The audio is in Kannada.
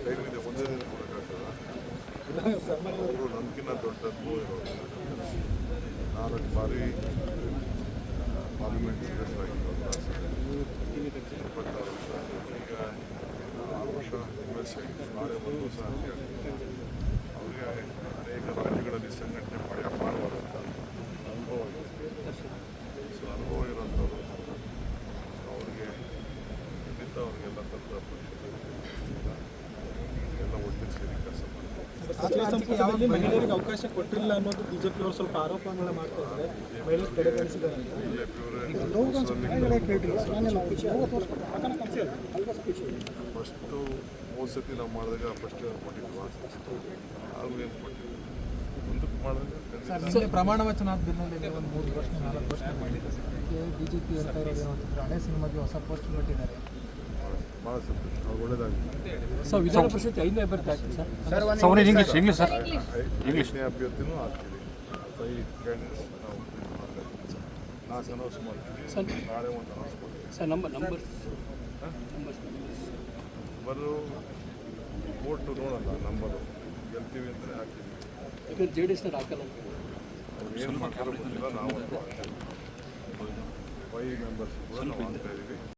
ಟೈಮ್ ಇದೆ, ಒಂದೇ ದಿನ ಕೊಡೋಕ್ಕಾಗ್ತದ? ಅವರು ನನ್ಕಿನ್ನ ದೊಡ್ಡದ್ದು ಇರೋದು. 4 ಬಾರಿ ಪಾರ್ಲಿಮೆಂಟ್ ಸದಸ್ಯರಾಗಿದ್ದರು. 26 ವರ್ಷ, ಈಗ 6 ವರ್ಷ MS ಆಗಿತ್ತು. ನಾಳೆ 1 ವರ್ಷ ಅಂತ ಹೇಳ್ತೀನಿ. ಅವರಿಗೆ ಅನೇಕ ರಾಜ್ಯಗಳಲ್ಲಿ ಸಂಘಟನೆ ಮಾಡುವಂಥ ಅನುಭವ ಇದೆ. ಸೊ ಅನುಭವ ಇರೋಂಥವ್ರು. ಅವರಿಗೆ ಖಂಡಿತ ಅವರಿಗೆಲ್ಲ ತಂತ್ರ ಪಕ್ಷದ ಎಲ್ಲ ಒಟ್ಟಿಗೆ ಸೇರಿ ಕೆಲಸ ಮಾಡ್ತಾರೆ. ಸಚಿವ ಸಂಪುಟದಲ್ಲಿ ಮಹಿಳೆಯರಿಗೆ ಅವಕಾಶ ಕೊಟ್ಟಿಲ್ಲ ಅನ್ನೋದು ಬಿಜೆಪಿಯವರು ಸ್ವಲ್ಪ ಆರೋಪಗಳನ್ನ ಮಾಡ್ತಾ ಇದ್ದಾರೆ. ಮಹಿಳೆಯರು ಕಡೆಗಣಿಸಿದ್ದಾರೆ. ಫಸ್ಟು 3 ಸತಿ ನಾವು ಮಾಡಿದಾಗ ಫಸ್ಟ್ ಕೊಟ್ಟಿದ್ವಾ? ಹಾಗೂ ಏನು ಕೊಟ್ಟಿದ್ವಿ ಮುಂದಕ್ಕೆ ಮಾಡಿದಾಗ ಪ್ರಮಾಣ ವಚನ ದಿನದಲ್ಲಿ ಒಂದು 3 ಘೋಷಣೆ 4 ಘೋಷಣೆ ಮಾಡಿದೆ. ಬಿಜೆಪಿ ಹೇಳ್ತಾ ಇರೋದು ಏನಂತಂದ್ರೆ ಹಳೆ ಸಿನಿಮಾಗೆ ಹೊಸ ಪೋಸ್ಟ್ ಕೊಟ್ಟಿದ್ದಾರೆ. ಭಾಳ ಸಂತೋಷ, ಅವ್ರು ಒಳ್ಳೇದಾಗಿದೆ. ಸರ್ ವಿಧಾನ ಪರಿಷತ್ 5ನೇ ಅಭ್ಯರ್ಥಿ ಆಗ್ತದೆ ಸರ್. ಇಂಗ್ಲೀಷ್ನೇ ಅಭ್ಯರ್ಥಿನೂ ಆಗ್ತೀವಿ. 5 ಕ್ಯಾಂಡಿಡೇಟ್ಸ್ ನಾವು ಅನೌನ್ಸ್ ಮಾಡ್ತೀವಿ. ನಾಳೆ ಒಂದು ಅನೌನ್ಸ್ ಮಾಡ್ತೀವಿ ಸರ್. ನಂಬರು ಓಟು ನೋಡಲ್ಲ, ನಂಬರು ಗೆಲ್ತೀವಿ ಅಂತಲೇ ಹಾಕ್ತೀವಿ. ಈಗ JDS ಹಾಕಲ್ಲ. ಅವ್ರು ಏನು ಮಾಡ್ತಾರೋ ಗೊತ್ತಿಲ್ಲ. ನಾವು 5 ಮೆಂಬರ್ಸ್ ಕೂಡ ನಾವು ಆಗ್ತಾ ಇದ್ದೀವಿ.